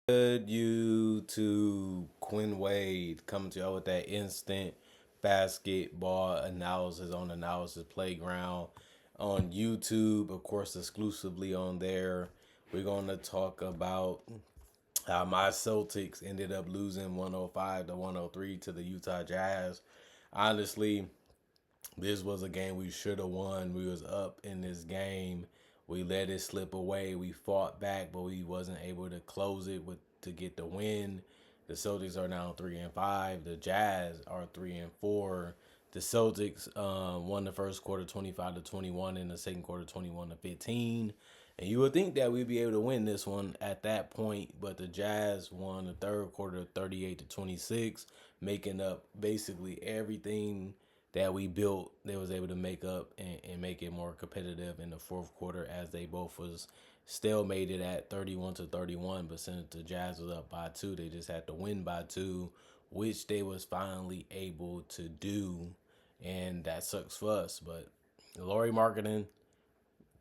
Good YouTube, Quinn Wade coming to you with that instant basketball analysis on Analysis Playground on YouTube, of course, exclusively on there. We're going to talk about how my Celtics ended up losing 105 to 103 to the Utah Jazz. Honestly, this was a game we should have won. We was up in this game. We let it slip away. We fought back, but we wasn't able to close it with to get the win. The Celtics are now 3-5. The Jazz are 3-4. The Celtics won the first quarter 25-21, and the second quarter 21-15. And you would think that we'd be able to win this one at that point, but the Jazz won the third quarter 38-26, making up basically everything that we built. They was able to make up and make it more competitive in the fourth quarter, as they both was stalemated at 31-31. But since the Jazz was up by two, they just had to win by two, which they was finally able to do, and that sucks for us. But Laurie Marketing,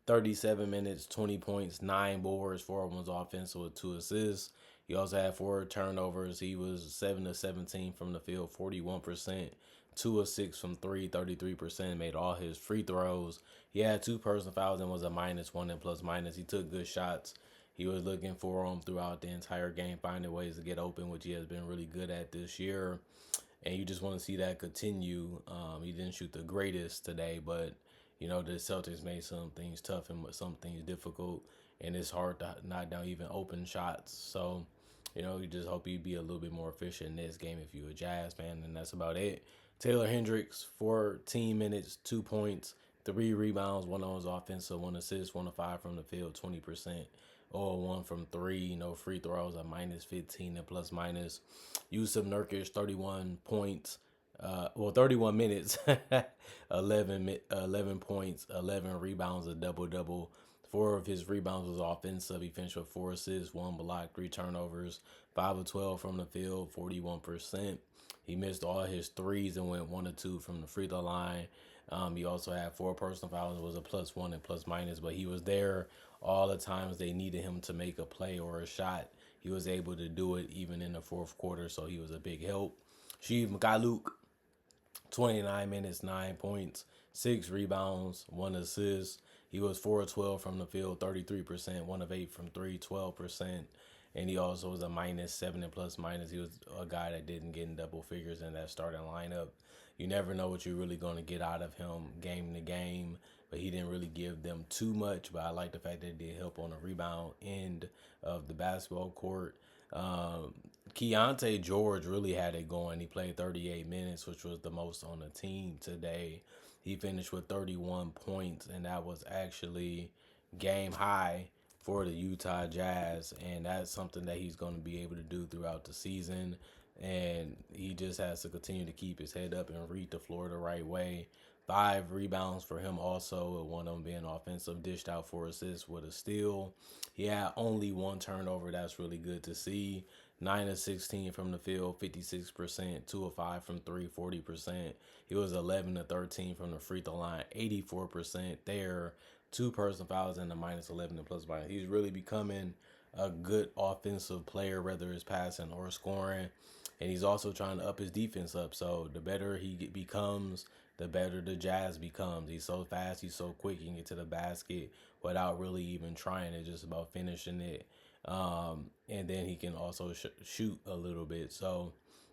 37 minutes, 20 points, 9 boards, 4 of them was offensive with 2 assists. He also had 4 turnovers. He was 7 of 17 from the field, 41%, 2 of 6 from 3, 33%, made all his free throws. He had 2 personal fouls and was a -1 and plus minus. He took good shots. He was looking for them throughout the entire game, finding ways to get open, which he has been really good at this year. And you just want to see that continue. He didn't shoot the greatest today, but the Celtics made some things tough and some things difficult, and it's hard to knock down even open shots. So, you just hope you be a little bit more efficient in this game if you're a Jazz fan, and that's about it. Taylor Hendricks, 14 minutes, 2 points, 3 rebounds, 1 on his offensive, 1 assist, 1 of 5 from the field, 20%. 0-1 from 3, no free throws, a -15 and plus minus. Yusuf Nurkic, 31 points, 31 minutes, 11 points, 11 rebounds, a double-double. 4 of his rebounds was offensive. He finished with 4 assists, 1 block, 3 turnovers, 5 of 12 from the field, 41%. He missed all his threes and went 1 of 2 from the free throw line. He also had 4 personal fouls, was a +1 and plus minus, but he was there all the times they needed him to make a play or a shot. He was able to do it even in the fourth quarter, so he was a big help. Sheev Mkaluk, 29 minutes, 9 points, 6 rebounds, 1 assist. He was 4 of 12 from the field, 33%, 1 of 8 from 3, 12%. And he also was a -7 and plus minus. He was a guy that didn't get in double figures in that starting lineup. You never know what you're really going to get out of him game to game, but he didn't really give them too much. But I like the fact that he did help on the rebound end of the basketball court. Keontae George really had it going. He played 38 minutes, which was the most on the team today. He finished with 31 points, and that was actually game high for the Utah Jazz, and that's something that he's going to be able to do throughout the season. And he just has to continue to keep his head up and read the floor the right way. 5 rebounds for him also, with one of them being offensive, dished out 4 assists with a steal. He had only 1 turnover. That's really good to see. 9 of 16 from the field, 56%, 2 of 5 from 3, 40%. He was 11 of 13 from the free throw line, 84% there. 2 personal fouls and a -11 and plus minus. He's really becoming a good offensive player, whether it's passing or scoring. And he's also trying to up his defense up. So the better he becomes, the better the Jazz becomes. He's so fast, he's so quick, he can get to the basket without really even trying. It's just about finishing it. And then he can also shoot a little bit. So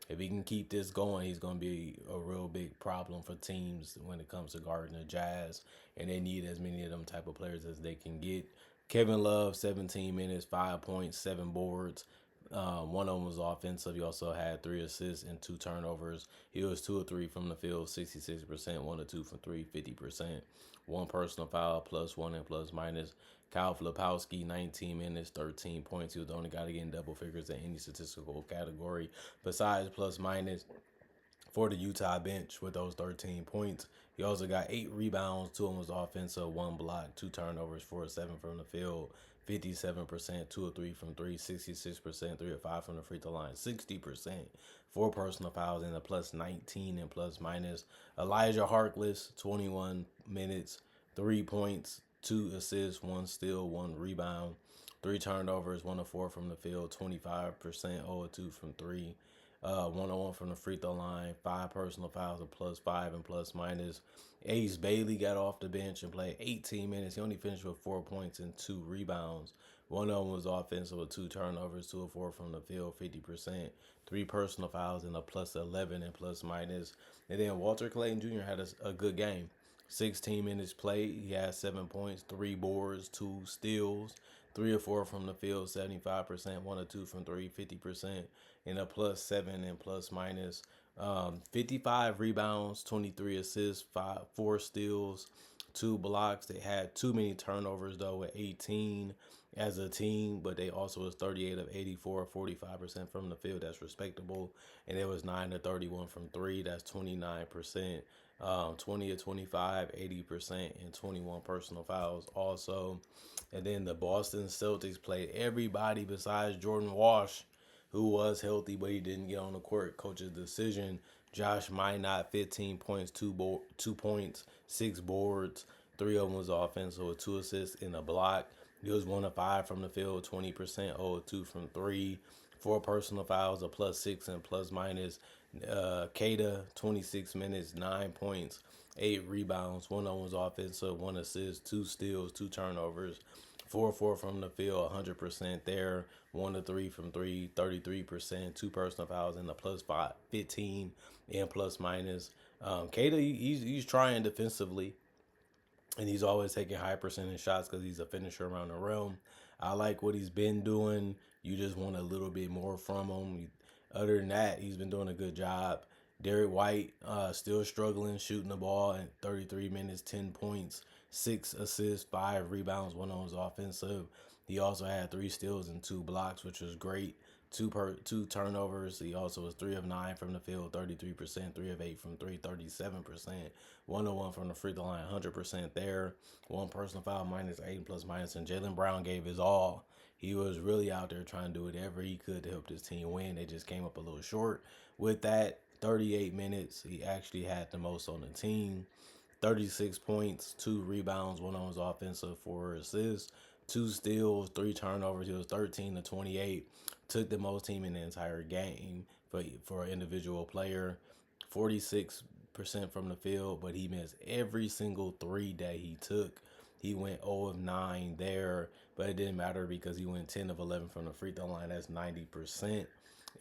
if he can keep this going, he's going to be a real big problem for teams when it comes to guarding the Jazz. And they need as many of them type of players as they can get. Kevin Love, 17 minutes, 5 points, 7 boards. One of them was offensive. He also had 3 assists and 2 turnovers. He was 2 of 3 from the field, 66%, 1 of 2 from 3, 50%. 1 personal foul, +1 and plus minus. Kyle Filipowski, 19 minutes, 13 points. He was the only guy to get in double figures in any statistical category besides plus minus for the Utah bench with those 13 points. He also got 8 rebounds, 2 of them was offensive, 1 block, 2 turnovers, 4 of 7 from the field, 57%, 2 of 3 from 3, 66%, 3 of 5 from the free throw line, 60%, 4 personal fouls, and a +19 and plus minus. Elijah Harkless, 21 minutes, 3 points, 2 assists, 1 steal, 1 rebound. 3 turnovers, 1 of 4 from the field, 25%, 0 of 2 from 3. 101 from the free throw line, 5 personal fouls, a +5 and plus minus. Ace Bailey got off the bench and played 18 minutes. He only finished with 4 points and 2 rebounds. One of them was offensive with 2 turnovers, 2 of 4 from the field, 50%, 3 personal fouls, and a +11 and plus minus. And then Walter Clayton Jr. had a good game. 16 minutes played. He had 7 points, 3 boards, 2 steals, 3 or 4 from the field, 75%, 1 or 2 from 3, 50%, and a +7 and plus minus. 55 rebounds, 23 assists, 4 steals, 2 blocks. They had too many turnovers though with 18 as a team, but they also was 38 of 84, 45% from the field. That's respectable. And it was 9 to 31 from 3. That's 29%. 20 of 25, 80%, and 21 personal fouls also. And then the Boston Celtics played everybody besides Jordan Walsh, who was healthy, but he didn't get on the court. Coach's decision. Josh Minot, 15 points, 2 points, 6 boards. 3 of them was offensive with 2 assists and a block. He was 1 of 5 from the field, 20%, 0 of 2 from 3. 4 personal fouls, a +6 and plus minus. Kada, 26 minutes, 9 points, 8 rebounds. 1 of them was offensive, 1 assist, 2 steals, 2 turnovers. 4-4 from the field, 100% there. 1 to 3 from 3, 33%. 2 personal fouls and a +5, 15 and plus minus. Kada, he's trying defensively, and he's always taking high percentage shots because he's a finisher around the rim. I like what he's been doing. You just want a little bit more from him. Other than that, he's been doing a good job. Derek White still struggling shooting the ball at 33 minutes, 10 points, 6 assists, 5 rebounds, 1 on his offensive. He also had 3 steals and 2 blocks, which was great. 2 turnovers. He also was 3 of 9 from the field, 33%, 3 of 8 from 3, 37%, 101 from the free throw line, 100% there. 1 personal foul, -8 plus minus, and Jaylen Brown gave his all. He was really out there trying to do whatever he could to help his team win. They just came up a little short with that. 38 minutes, he actually had the most on the team. 36 points, 2 rebounds, 1 on his offensive, 4 assists, 2 steals, 3 turnovers. He was 13 to 28. Took the most team in the entire game for an individual player. 46% from the field, but he missed every single 3 that he took. He went 0 of 9 there, but it didn't matter because he went 10 of 11 from the free throw line. That's 90%.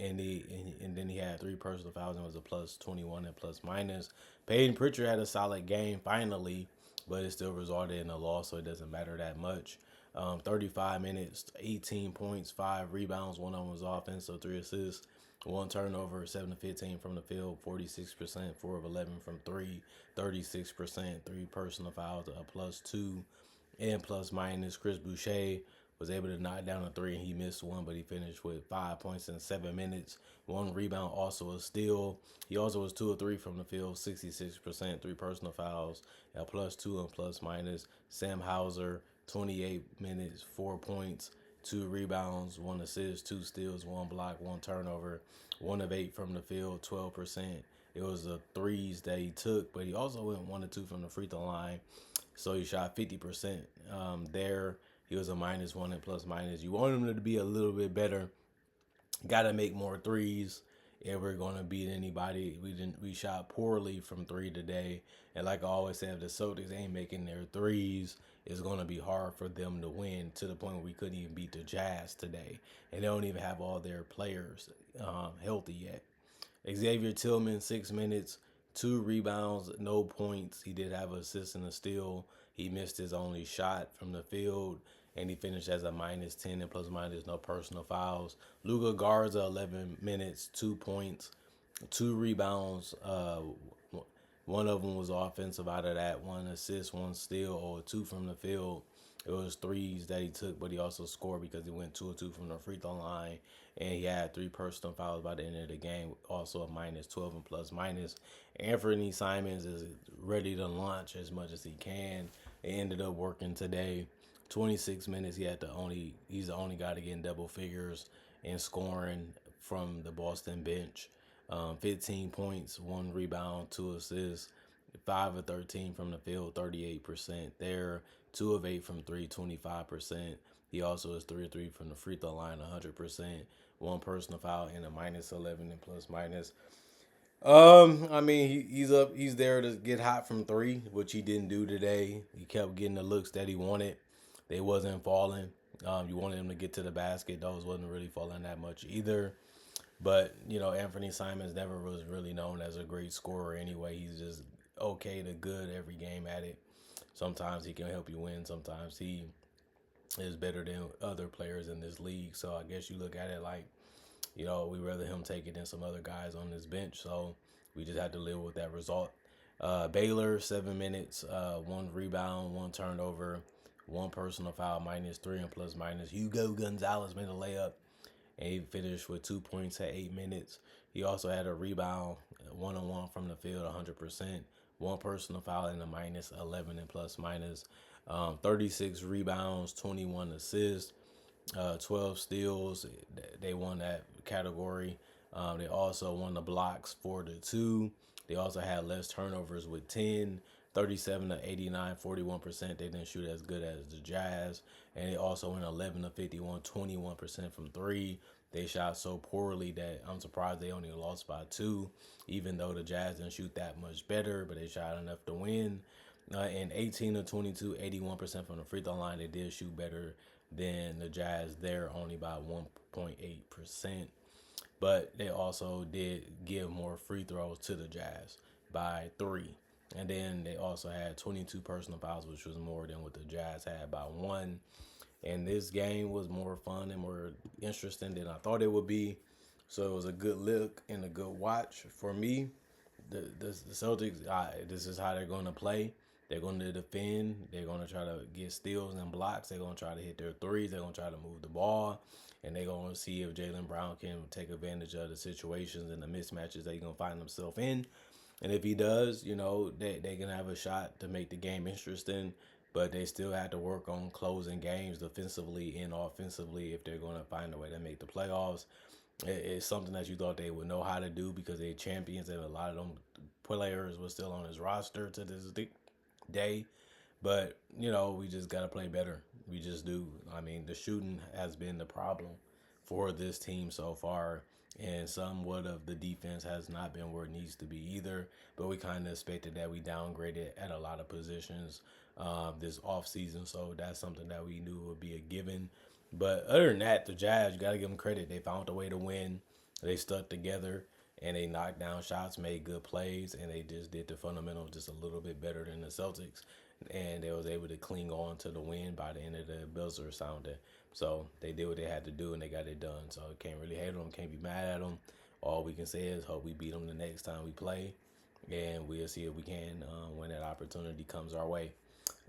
And then he had 3 personal fouls and was a +21 and plus minus. Peyton Pritchard had a solid game finally, but it still resulted in a loss, so it doesn't matter that much. 35 minutes, 18 points, 5 rebounds, 1 of them was offensive, 3 assists, 1 turnover, 7 of 15 from the field, 46%, 4 of 11 from 3, 36%, 3 personal fouls, a +2 and plus minus. Chris Boucher was able to knock down a 3 and he missed 1, but he finished with 5 points in 7 minutes, 1 rebound, also a steal. He also was 2 of 3 from the field, 66%, 3 personal fouls, a +2 and plus minus. Sam Hauser, 28 minutes, 4 points, 2 rebounds, 1 assist, 2 steals, 1 block, 1 turnover, 1 of 8 from the field, 12%. It was the threes that he took, but he also went 1 or 2 from the free throw line. So he shot 50% there. He was a -1 and plus minus. You want him to be a little bit better. Got to make more threes if we're going to beat anybody. We shot poorly from 3 today. And like I always say, if the Celtics ain't making their threes, it's going to be hard for them to win, to the point where we couldn't even beat the Jazz today. And they don't even have all their players healthy yet. Xavier Tillman, 6 minutes, 2 rebounds, no points. He did have an assist and a steal. He missed his only shot from the field, and he finished as a -10 and plus minus, no personal fouls. Luka Garza, 11 minutes, 2 points, 2 rebounds. 1 of them was offensive out of that. 1 assist, 1 steal, or 2 from the field. It was threes that he took, but he also scored because he went 2 or 2 from the free throw line. And he had 3 personal fouls by the end of the game, also a -12 and plus minus. Anthony Simons is ready to launch as much as he can. It ended up working today. 26 minutes. He's the only guy to get in double figures in scoring from the Boston bench. 15 points, 1 rebound, 2 assists, 5 of 13 from the field, 38% there. 2 of 8 from 3, 25%. He also is 3 or 3 from the free throw line, 100%. One personal foul and a -11 and plus minus. I mean, he's up. He's there to get hot from three, which he didn't do today. He kept getting the looks that he wanted. They wasn't falling. You wanted him to get to the basket. Those wasn't really falling that much either. But Anthony Simons never was really known as a great scorer anyway. He's just okay to good every game at it. Sometimes he can help you win. Sometimes he is better than other players in this league. So I guess you look at it like, we rather him take it than some other guys on this bench. So we just had to live with that result. Baylor, 7 minutes, one rebound, one turnover, one personal foul, -3 and plus minus. Hugo Gonzalez made a layup, and he finished with 2 points at 8 minutes. He also had a rebound, 1-on-1 from the field, 100%. One personal foul and a -11 and plus minus. 36 rebounds, 21 assists, 12 steals. They won that category. They also won the blocks 4-2. They also had less turnovers with 10, 37 to 89, 41%. They didn't shoot as good as the Jazz. And they also went 11 to 51, 21% from three. They shot so poorly that I'm surprised they only lost by 2, even though the Jazz didn't shoot that much better, but they shot enough to win. And 18 to 22, 81% from the free throw line. They did shoot better than the Jazz there, only by 1.8%. But they also did give more free throws to the Jazz by 3. And then they also had 22 personal fouls, which was more than what the Jazz had by 1. And this game was more fun and more interesting than I thought it would be. So it was a good look and a good watch for me. The Celtics, this is how they're going to play. They're going to defend. They're going to try to get steals and blocks. They're going to try to hit their threes. They're going to try to move the ball. And they're going to see if Jaylen Brown can take advantage of the situations and the mismatches that he's going to find himself in. And if he does, they can have a shot to make the game interesting. But they still have to work on closing games defensively and offensively if they're going to find a way to make the playoffs. It's something that you thought they would know how to do because they're champions and a lot of them players were still on his roster to this day. But, we just got to play better. We just do. I mean, the shooting has been the problem for this team so far. And somewhat of the defense has not been where it needs to be either. But we kind of expected that. We downgraded at a lot of positions this offseason. So that's something that we knew would be a given. But other than that, the Jazz, you got to give them credit. They found a way to win. They stuck together and they knocked down shots, made good plays, and they just did the fundamentals just a little bit better than the Celtics. And they was able to cling on to the win by the end of the buzzer sounding. So they did what they had to do, and they got it done. So can't really hate them, can't be mad at them. All we can say is hope we beat them the next time we play, and we'll see if we can when that opportunity comes our way.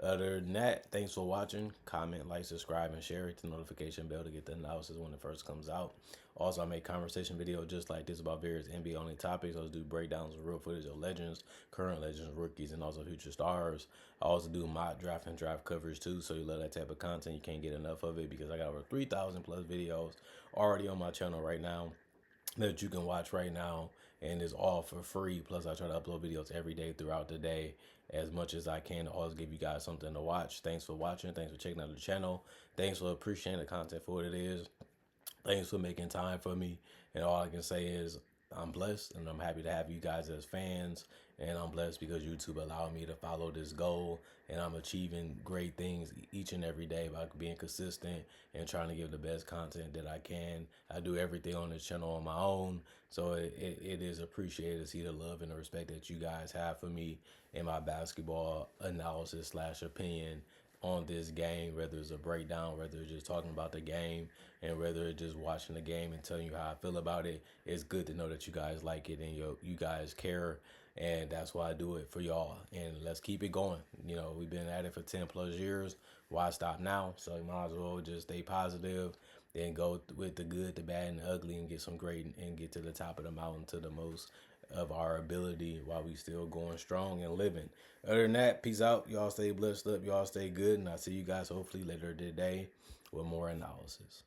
Other than that, thanks for watching. Comment, like, subscribe, and share. Hit the notification bell to get the analysis when it first comes out. Also, I make conversation videos just like this about various NBA only topics. I also do breakdowns of real footage of legends, current legends, rookies, and also future stars. I also do mock draft and draft coverage too, so you love that type of content. You can't get enough of it because I got over 3,000 plus videos already on my channel right now that you can watch right now, and it's all for free. Plus, I try to upload videos every day throughout the day as much as I can to always give you guys something to watch. Thanks for watching. Thanks for checking out the channel. Thanks for appreciating the content for what it is. Thanks for making time for me. And all I can say is I'm blessed and I'm happy to have you guys as fans. And I'm blessed because YouTube allowed me to follow this goal. And I'm achieving great things each and every day by being consistent and trying to give the best content that I can. I do everything on this channel on my own. So it is appreciated to see the love and the respect that you guys have for me and my basketball analysis / opinion on this game, whether it's a breakdown, whether it's just talking about the game, and whether it's just watching the game and telling you how I feel about it. It's good to know that you guys like it and you guys care, and that's why I do it for y'all. And let's keep it going. We've been at it for 10 plus years. Why stop now? So you might as well just stay positive, then go with the good, the bad, and the ugly, and get some great and get to the top of the mountain to the most of our ability while we still going strong and living. Other than that, peace out. Y'all stay blessed up. Y'all stay good. And I'll see you guys hopefully later today with more analysis.